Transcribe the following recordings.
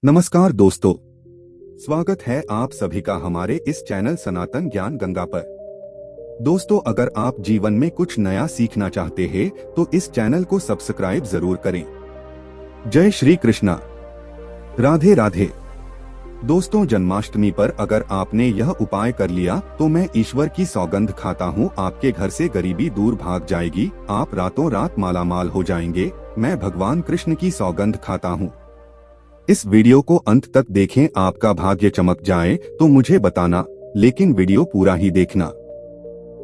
नमस्कार दोस्तों, स्वागत है आप सभी का हमारे इस चैनल सनातन ज्ञान गंगा पर। दोस्तों, अगर आप जीवन में कुछ नया सीखना चाहते हैं तो इस चैनल को सब्सक्राइब जरूर करें। जय श्री कृष्णा, राधे राधे। दोस्तों, जन्माष्टमी पर अगर आपने यह उपाय कर लिया तो मैं ईश्वर की सौगंध खाता हूँ, आपके घर से गरीबी दूर भाग जाएगी, आप रातों रात मालामाल हो जाएंगे। मैं भगवान कृष्ण की सौगंध खाता हूँ। इस वीडियो को अंत तक देखें, आपका भाग्य चमक जाए तो मुझे बताना, लेकिन वीडियो पूरा ही देखना।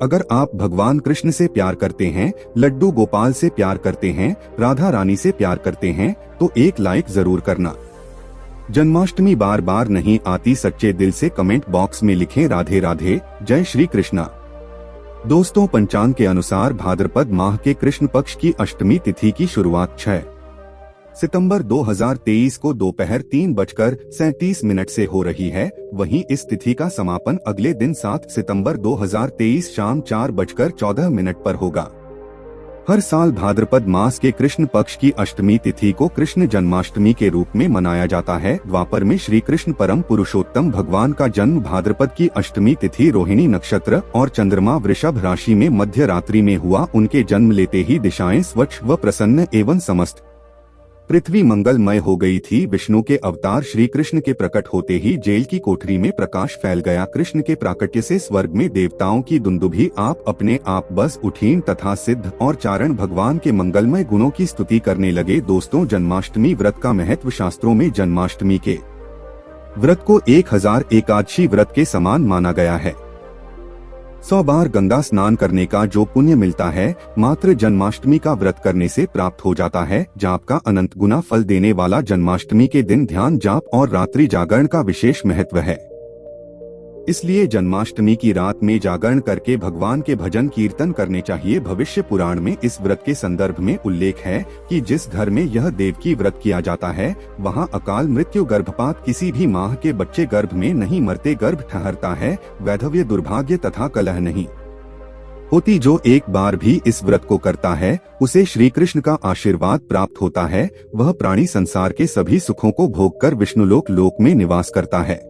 अगर आप भगवान कृष्ण से प्यार करते हैं, लड्डू गोपाल से प्यार करते हैं, राधा रानी से प्यार करते हैं तो एक लाइक जरूर करना। जन्माष्टमी बार बार नहीं आती, सच्चे दिल से कमेंट बॉक्स में लिखें राधे राधे, जय श्री कृष्णा। दोस्तों, पंचांग के अनुसार भाद्रपद माह के कृष्ण पक्ष की अष्टमी तिथि की शुरुआत 6 सितंबर 2023 को दोपहर 3:37 से हो रही है। वहीं इस तिथि का समापन अगले दिन 7 सितंबर 2023 शाम 4:14 पर होगा। हर साल भाद्रपद मास के कृष्ण पक्ष की अष्टमी तिथि को कृष्ण जन्माष्टमी के रूप में मनाया जाता है। द्वापर में श्री कृष्ण परम पुरुषोत्तम भगवान का जन्म भाद्रपद की अष्टमी तिथि रोहिणी नक्षत्र और चंद्रमा वृषभ राशि में मध्य रात्रि में हुआ। उनके जन्म लेते ही दिशाएं स्वच्छ व प्रसन्न एवं समस्त पृथ्वी मंगलमय हो गई थी। विष्णु के अवतार श्री कृष्ण के प्रकट होते ही जेल की कोठरी में प्रकाश फैल गया। कृष्ण के प्राकट्य से स्वर्ग में देवताओं की दुंदुभी आप अपने आप बस उठीन तथा सिद्ध और चारण भगवान के मंगलमय गुणों की स्तुति करने लगे। दोस्तों, जन्माष्टमी व्रत का महत्व शास्त्रों में जन्माष्टमी के व्रत को 1000 एकादशी व्रत के समान माना गया है। 100 बार गंगा स्नान करने का जो पुण्य मिलता है, मात्र जन्माष्टमी का व्रत करने से प्राप्त हो जाता है। जाप का अनंत गुना फल देने वाला जन्माष्टमी के दिन ध्यान जाप और रात्रि जागरण का विशेष महत्व है। इसलिए जन्माष्टमी की रात में जागरण करके भगवान के भजन कीर्तन करने चाहिए। भविष्य पुराण में इस व्रत के संदर्भ में उल्लेख है कि जिस घर में यह देवकी व्रत किया जाता है, वहां अकाल मृत्यु, गर्भपात, किसी भी माह के बच्चे गर्भ में नहीं मरते, गर्भ ठहरता है, वैधव्य, दुर्भाग्य तथा कलह नहीं होती। जो एक बार भी इस व्रत को करता है उसे श्री कृष्ण का आशीर्वाद प्राप्त होता है। वह प्राणी संसार के सभी सुखों को भोगकर विष्णुलोक लोक में निवास करता है।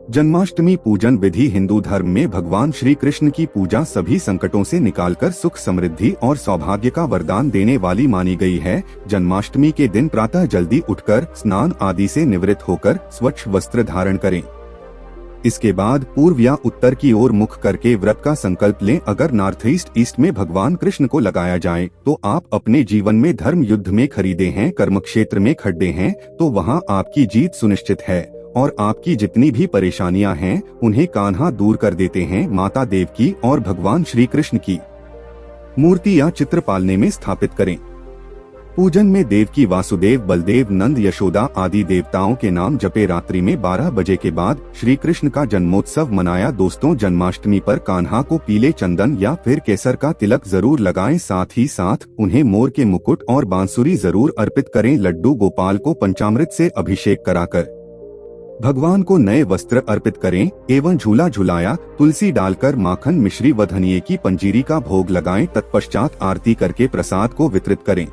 जन्माष्टमी पूजन विधि हिंदू धर्म में भगवान श्री कृष्ण की पूजा सभी संकटों से निकालकर सुख, समृद्धि और सौभाग्य का वरदान देने वाली मानी गई है। जन्माष्टमी के दिन प्रातः जल्दी उठकर स्नान आदि से निवृत्त होकर स्वच्छ वस्त्र धारण करें। इसके बाद पूर्व या उत्तर की ओर मुख करके व्रत का संकल्प लें। अगर नॉर्थ ईस्ट में भगवान कृष्ण को लगाया जाए तो आप अपने जीवन में धर्म युद्ध में खरीदे हैं, कर्म क्षेत्र में खड्डे हैं तो वहाँ आपकी जीत सुनिश्चित है और आपकी जितनी भी परेशानियां हैं उन्हें कान्हा दूर कर देते हैं। माता देवकी और भगवान श्री कृष्ण की मूर्ति या चित्र पालने में स्थापित करें। पूजन में देवकी, वासुदेव, बलदेव, नंद, यशोदा आदि देवताओं के नाम जपे। रात्रि में 12 बजे के बाद श्री कृष्ण का जन्मोत्सव मनाया। दोस्तों, जन्माष्टमी पर कान्हा को पीले चंदन या फिर केसर का तिलक जरूर लगाएं। साथ ही साथ उन्हें मोर के मुकुट और बांसुरी जरूर अर्पित करें। लड्डू गोपाल को पंचामृत से अभिषेक कराकर भगवान को नए वस्त्र अर्पित करें एवं झूला झुलाया, तुलसी डालकर माखन, मिश्री व धनिये की पंजीरी का भोग लगाएं। तत्पश्चात आरती करके प्रसाद को वितरित करें।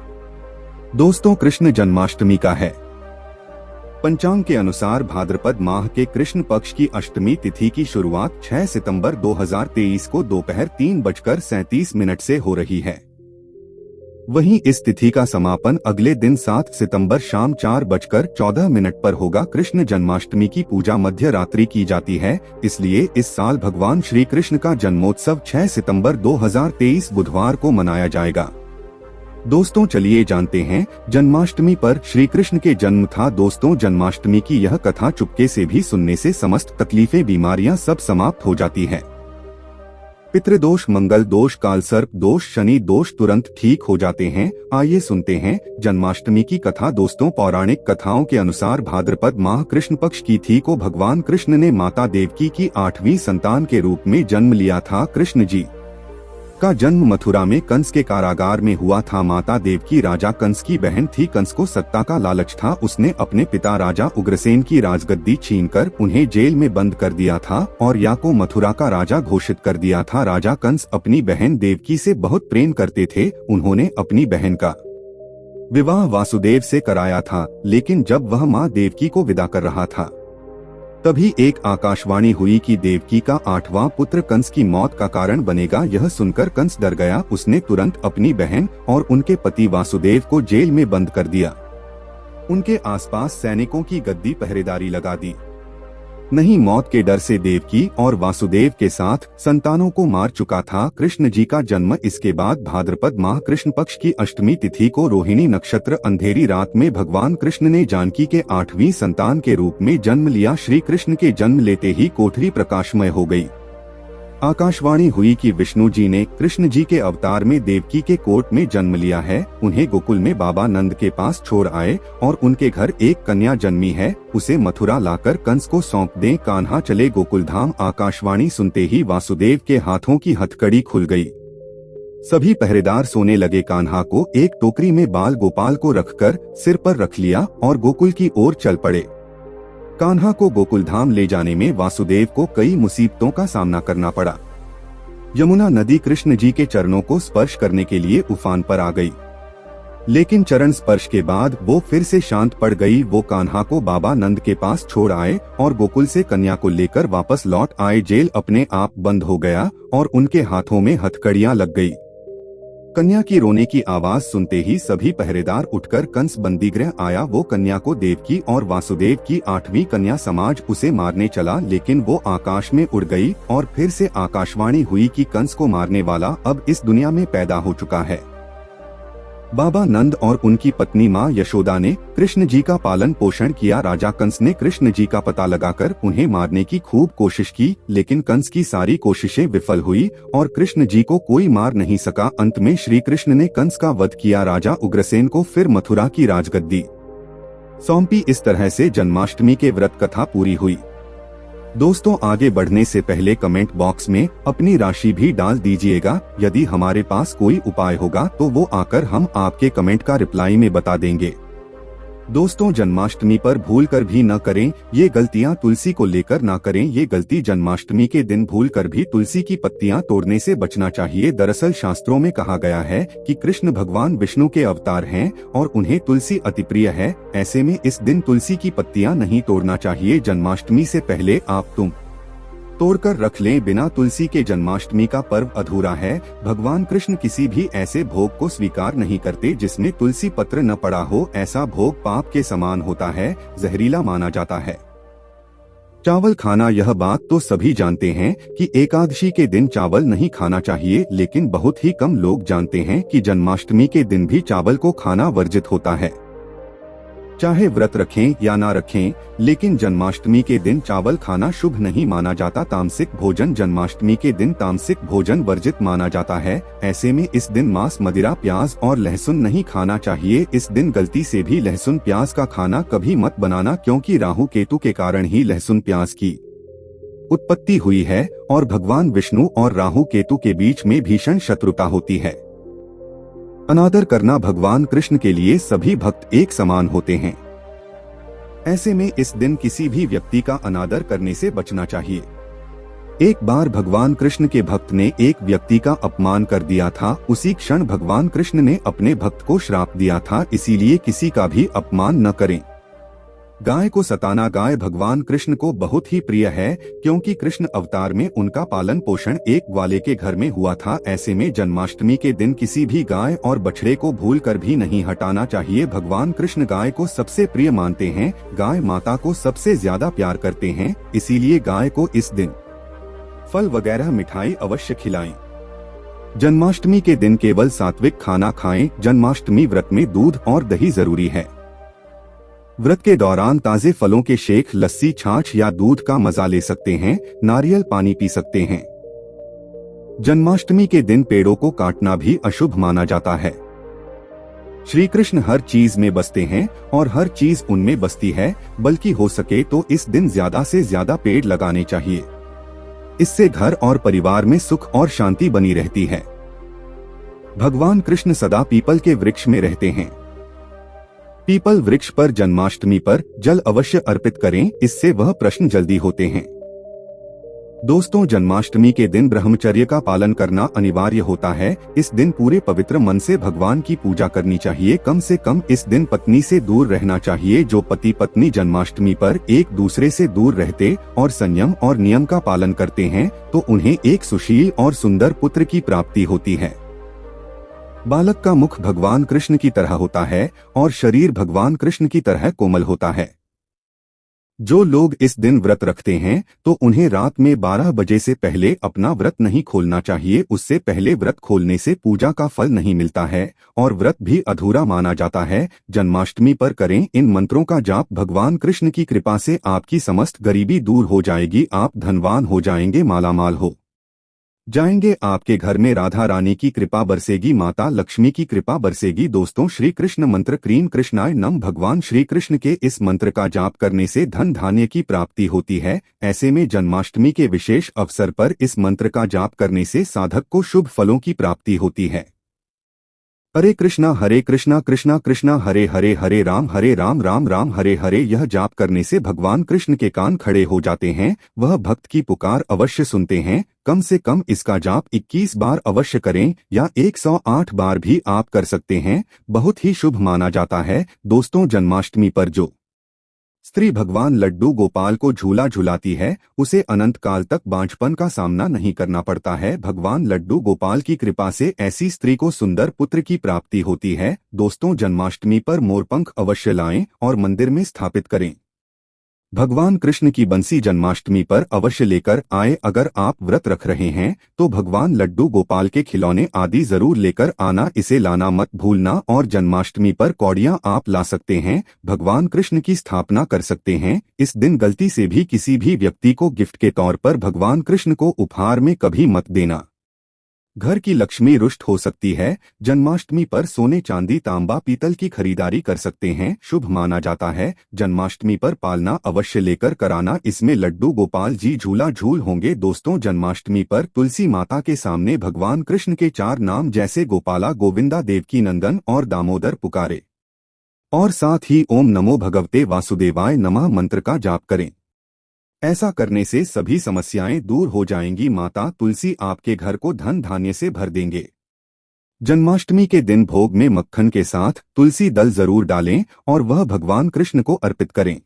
दोस्तों, कृष्ण जन्माष्टमी का है। पंचांग के अनुसार भाद्रपद माह के कृष्ण पक्ष की अष्टमी तिथि की शुरुआत 6 सितंबर 2023 को दोपहर 3:37 से हो रही है। वहीं इस तिथि का समापन अगले दिन 7 सितंबर शाम 4:14 पर होगा। कृष्ण जन्माष्टमी की पूजा मध्य रात्रि की जाती है, इसलिए इस साल भगवान श्री कृष्ण का जन्मोत्सव 6 सितंबर 2023 बुधवार को मनाया जाएगा। दोस्तों, चलिए जानते हैं जन्माष्टमी पर श्री कृष्ण के जन्म था। दोस्तों, जन्माष्टमी की यह कथा चुपके से भी सुनने से समस्त तकलीफें, बीमारियां सब समाप्त हो जाती हैं। पितृदोष, मंगल दोष, कालसर्प दोष, शनि दोष तुरंत ठीक हो जाते हैं। आइए सुनते हैं जन्माष्टमी की कथा। दोस्तों, पौराणिक कथाओं के अनुसार भाद्रपद माह कृष्ण पक्ष की थी को भगवान कृष्ण ने माता देवकी की 8वीं संतान के रूप में जन्म लिया था। कृष्ण जी का जन्म मथुरा में कंस के कारागार में हुआ था। माता देवकी राजा कंस की बहन थी। कंस को सत्ता का लालच था। उसने अपने पिता राजा उग्रसेन की राजगद्दी छीनकर उन्हें जेल में बंद कर दिया था और या को मथुरा का राजा घोषित कर दिया था। राजा कंस अपनी बहन देवकी से बहुत प्रेम करते थे। उन्होंने अपनी बहन का विवाह वासुदेव से कराया था, लेकिन जब वह माँ देवकी को विदा कर रहा था तभी एक आकाशवाणी हुई कि देवकी का 8वां पुत्र कंस की मौत का कारण बनेगा। यह सुनकर कंस डर गया। उसने तुरंत अपनी बहन और उनके पति वासुदेव को जेल में बंद कर दिया। उनके आसपास सैनिकों की गद्दी पहरेदारी लगा दी। नहीं, मौत के डर से देवकी और वासुदेव के साथ संतानों को मार चुका था। कृष्ण जी का जन्म इसके बाद भाद्रपद माह कृष्ण पक्ष की अष्टमी तिथि को रोहिणी नक्षत्र अंधेरी रात में भगवान कृष्ण ने जानकी के 8वीं संतान के रूप में जन्म लिया। श्री कृष्ण के जन्म लेते ही कोठरी प्रकाशमय हो गई। आकाशवाणी हुई कि विष्णु जी ने कृष्ण जी के अवतार में देवकी के कोट में जन्म लिया है। उन्हें गोकुल में बाबा नंद के पास छोड़ आए और उनके घर एक कन्या जन्मी है, उसे मथुरा लाकर कंस को सौंप दें। कान्हा चले गोकुल धाम। आकाशवाणी सुनते ही वासुदेव के हाथों की हथकड़ी खुल गई। सभी पहरेदार सोने लगे। कान्हा को एक टोकरी में बाल गोपाल को रखकर सिर पर रख लिया और गोकुल की ओर चल पड़े। कान्हा को गोकुल धाम ले जाने में वासुदेव को कई मुसीबतों का सामना करना पड़ा। यमुना नदी कृष्ण जी के चरणों को स्पर्श करने के लिए उफान पर आ गई, लेकिन चरण स्पर्श के बाद वो फिर से शांत पड़ गई। वो कान्हा को बाबा नंद के पास छोड़ आए और गोकुल से कन्या को लेकर वापस लौट आए। जेल अपने आप बंद हो गया और उनके हाथों में हथकड़ियां लग गई। कन्या की रोने की आवाज सुनते ही सभी पहरेदार उठकर कंस बंदीगृह आया। वो कन्या को देवकी और वासुदेव की 8वीं कन्या समाज उसे मारने चला, लेकिन वो आकाश में उड़ गई और फिर से आकाशवाणी हुई कि कंस को मारने वाला अब इस दुनिया में पैदा हो चुका है। बाबा नंद और उनकी पत्नी माँ यशोदा ने कृष्ण जी का पालन पोषण किया। राजा कंस ने कृष्ण जी का पता लगाकर उन्हें मारने की खूब कोशिश की, लेकिन कंस की सारी कोशिशें विफल हुई और कृष्ण जी को कोई मार नहीं सका। अंत में श्री कृष्ण ने कंस का वध किया। राजा उग्रसेन को फिर मथुरा की राजगद्दी सौंपी। इस तरह से जन्माष्टमी के व्रत कथा पूरी हुई। दोस्तों, आगे बढ़ने से पहले कमेंट बॉक्स में अपनी राशि भी डाल दीजिएगा। यदि हमारे पास कोई उपाय होगा तो वो आकर हम आपके कमेंट का रिप्लाई में बता देंगे। दोस्तों, जन्माष्टमी पर भूलकर भी न करें ये गलतियां। तुलसी को लेकर ना करें ये गलती। जन्माष्टमी के दिन भूलकर भी तुलसी की पत्तियां तोड़ने से बचना चाहिए। दरअसल शास्त्रों में कहा गया है कि कृष्ण भगवान विष्णु के अवतार हैं और उन्हें तुलसी अति प्रिय है। ऐसे में इस दिन तुलसी की पत्तियां नहीं तोड़ना चाहिए। जन्माष्टमी से पहले आप तुम तोड़कर रख लें। बिना तुलसी के जन्माष्टमी का पर्व अधूरा है। भगवान कृष्ण किसी भी ऐसे भोग को स्वीकार नहीं करते जिसमें तुलसी पत्र न पड़ा हो। ऐसा भोग पाप के समान होता है, जहरीला माना जाता है। चावल खाना, यह बात तो सभी जानते हैं कि एकादशी के दिन चावल नहीं खाना चाहिए, लेकिन बहुत ही कम लोग जानते हैं कि जन्माष्टमी के दिन भी चावल को खाना वर्जित होता है। चाहे व्रत रखें या ना रखें, लेकिन जन्माष्टमी के दिन चावल खाना शुभ नहीं माना जाता। तामसिक भोजन, जन्माष्टमी के दिन तामसिक भोजन वर्जित माना जाता है। ऐसे में इस दिन मांस, मदिरा, प्याज और लहसुन नहीं खाना चाहिए। इस दिन गलती से भी लहसुन प्याज का खाना कभी मत बनाना, क्योंकि राहु केतु के कारण ही लहसुन प्याज की उत्पत्ति हुई है और भगवान विष्णु और राहु केतु के बीच में भीषण शत्रुता होती है। अनादर करना, भगवान कृष्ण के लिए सभी भक्त एक समान होते हैं। ऐसे में इस दिन किसी भी व्यक्ति का अनादर करने से बचना चाहिए। एक बार भगवान कृष्ण के भक्त ने एक व्यक्ति का अपमान कर दिया था। उसी क्षण भगवान कृष्ण ने अपने भक्त को श्राप दिया था। इसीलिए किसी का भी अपमान न करें। गाय को सताना, गाय भगवान कृष्ण को बहुत ही प्रिय है, क्योंकि कृष्ण अवतार में उनका पालन पोषण एक ग्वाले के घर में हुआ था। ऐसे में जन्माष्टमी के दिन किसी भी गाय और बछड़े को भूलकर भी नहीं हटाना चाहिए। भगवान कृष्ण गाय को सबसे प्रिय मानते हैं। गाय माता को सबसे ज्यादा प्यार करते हैं, इसीलिए गाय को इस दिन फल वगैरह मिठाई अवश्य खिलाएं। जन्माष्टमी के दिन केवल सात्विक खाना खाएं। जन्माष्टमी व्रत में दूध और दही जरूरी है। व्रत के दौरान ताजे फलों के शेक, लस्सी, छाछ या दूध का मजा ले सकते हैं। नारियल पानी पी सकते हैं। जन्माष्टमी के दिन पेड़ों को काटना भी अशुभ माना जाता है। श्री कृष्ण हर चीज में बसते हैं और हर चीज उनमें बसती है, बल्कि हो सके तो इस दिन ज्यादा से ज्यादा पेड़ लगाने चाहिए। इससे घर और परिवार में सुख और शांति बनी रहती है। भगवान कृष्ण सदा पीपल के वृक्ष में रहते हैं। पीपल वृक्ष पर जन्माष्टमी पर जल अवश्य अर्पित करें, इससे वह प्रश्न जल्दी होते हैं। दोस्तों, जन्माष्टमी के दिन ब्रह्मचर्य का पालन करना अनिवार्य होता है। इस दिन पूरे पवित्र मन से भगवान की पूजा करनी चाहिए। कम से कम इस दिन पत्नी से दूर रहना चाहिए। जो पति पत्नी जन्माष्टमी पर एक दूसरे से दूर रहते और संयम और नियम का पालन करते हैं तो उन्हें एक सुशील और सुंदर पुत्र की प्राप्ति होती है। बालक का मुख भगवान कृष्ण की तरह होता है और शरीर भगवान कृष्ण की तरह कोमल होता है। जो लोग इस दिन व्रत रखते हैं तो उन्हें रात में 12 बजे से पहले अपना व्रत नहीं खोलना चाहिए। उससे पहले व्रत खोलने से पूजा का फल नहीं मिलता है और व्रत भी अधूरा माना जाता है। जन्माष्टमी पर करें इन मंत्रों का जाप। भगवान कृष्ण की कृपा से आपकी समस्त गरीबी दूर हो जाएगी। आप धनवान हो जाएंगे, मालामाल हो जाएंगे। आपके घर में राधा रानी की कृपा बरसेगी, माता लक्ष्मी की कृपा बरसेगी। दोस्तों, श्री कृष्ण मंत्र क्रीम कृष्णाय नम। भगवान श्री कृष्ण के इस मंत्र का जाप करने से धन धान्य की प्राप्ति होती है। ऐसे में जन्माष्टमी के विशेष अवसर पर इस मंत्र का जाप करने से साधक को शुभ फलों की प्राप्ति होती है। हरे कृष्णा कृष्णा कृष्णा हरे हरे, हरे राम राम राम हरे हरे। यह जाप करने से भगवान कृष्ण के कान खड़े हो जाते हैं। वह भक्त की पुकार अवश्य सुनते हैं। कम से कम इसका जाप 21 बार अवश्य करें या 108 बार भी आप कर सकते हैं। बहुत ही शुभ माना जाता है। दोस्तों, जन्माष्टमी पर जो स्त्री भगवान लड्डू गोपाल को झूला झुलाती है उसे अनंत काल तक बांझपन का सामना नहीं करना पड़ता है। भगवान लड्डू गोपाल की कृपा से ऐसी स्त्री को सुंदर पुत्र की प्राप्ति होती है। दोस्तों, जन्माष्टमी पर मोरपंख अवश्य लाएं और मंदिर में स्थापित करें। भगवान कृष्ण की बंसी जन्माष्टमी पर अवश्य लेकर आए। अगर आप व्रत रख रहे हैं तो भगवान लड्डू गोपाल के खिलौने आदि जरूर लेकर आना, इसे लाना मत भूलना। और जन्माष्टमी पर कौड़ियां आप ला सकते हैं, भगवान कृष्ण की स्थापना कर सकते हैं। इस दिन गलती से भी किसी भी व्यक्ति को गिफ्ट के तौर पर भगवान कृष्ण को उपहार में कभी मत देना, घर की लक्ष्मी रुष्ट हो सकती है। जन्माष्टमी पर सोने चांदी तांबा पीतल की खरीदारी कर सकते हैं, शुभ माना जाता है। जन्माष्टमी पर पालना अवश्य लेकर कराना, इसमें लड्डू गोपाल जी झूला झूल होंगे। दोस्तों, जन्माष्टमी पर तुलसी माता के सामने भगवान कृष्ण के 4 नाम जैसे गोपाला, गोविंदा, देवकी नंदन और दामोदर पुकारे और साथ ही ओम नमो भगवते वासुदेवाय नमः मंत्र का जाप करें। ऐसा करने से सभी समस्याएं दूर हो जाएंगी। माता तुलसी आपके घर को धन धान्य से भर देंगे। जन्माष्टमी के दिन भोग में मक्खन के साथ तुलसी दल जरूर डालें और वह भगवान कृष्ण को अर्पित करें।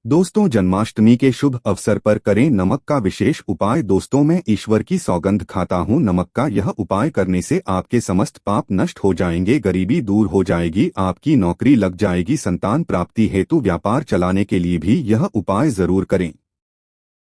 दोस्तों, जन्माष्टमी के शुभ अवसर पर करें नमक का विशेष उपाय। दोस्तों, मैं ईश्वर की सौगंध खाता हूँ। नमक का यह उपाय करने से आपके समस्त पाप नष्ट हो जाएंगे, गरीबी दूर हो जाएगी, आपकी नौकरी लग जाएगी। संतान प्राप्ति हेतु व्यापार चलाने के लिए भी यह उपाय जरूर करें।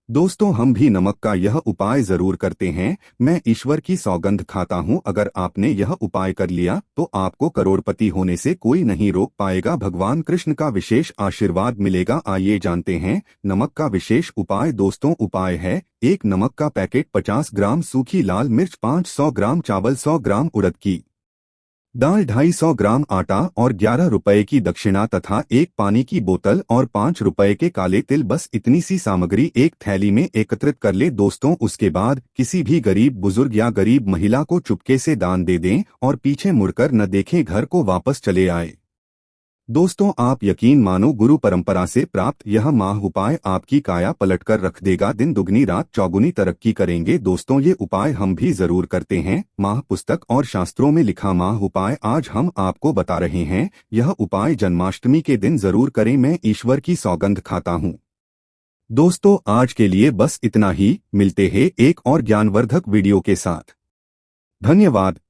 दोस्तों, हम भी नमक का यह उपाय जरूर करते हैं। मैं ईश्वर की सौगंध खाता हूँ। अगर आपने यह उपाय कर लिया तो आपको करोड़पति होने से कोई नहीं रोक पाएगा। भगवान कृष्ण का विशेष आशीर्वाद मिलेगा। आइए जानते हैं नमक का विशेष उपाय। दोस्तों, उपाय है: 1 नमक का पैकेट, 50 ग्राम सूखी लाल मिर्च, 500 ग्राम चावल, 100 ग्राम उड़द की दाल, 250 ग्राम आटा और 11 रुपए की दक्षिणा तथा 1 पानी की बोतल और 5 रुपए के काले तिल। बस इतनी सी सामग्री एक थैली में एकत्रित कर ले। दोस्तों, उसके बाद किसी भी गरीब बुजुर्ग या गरीब महिला को चुपके से दान दे दें और पीछे मुड़कर न देखें, घर को वापस चले आए। दोस्तों, आप यकीन मानो, गुरु परंपरा से प्राप्त यह माह उपाय आपकी काया पलटकर रख देगा। दिन दुगनी रात चौगुनी तरक्की करेंगे। दोस्तों, ये उपाय हम भी जरूर करते हैं। माह पुस्तक और शास्त्रों में लिखा माह उपाय आज हम आपको बता रहे हैं। यह उपाय जन्माष्टमी के दिन जरूर करें। मैं ईश्वर की सौगंध खाता हूँ। दोस्तों, आज के लिए बस इतना ही। मिलते हैं एक और ज्ञानवर्धक वीडियो के साथ। धन्यवाद।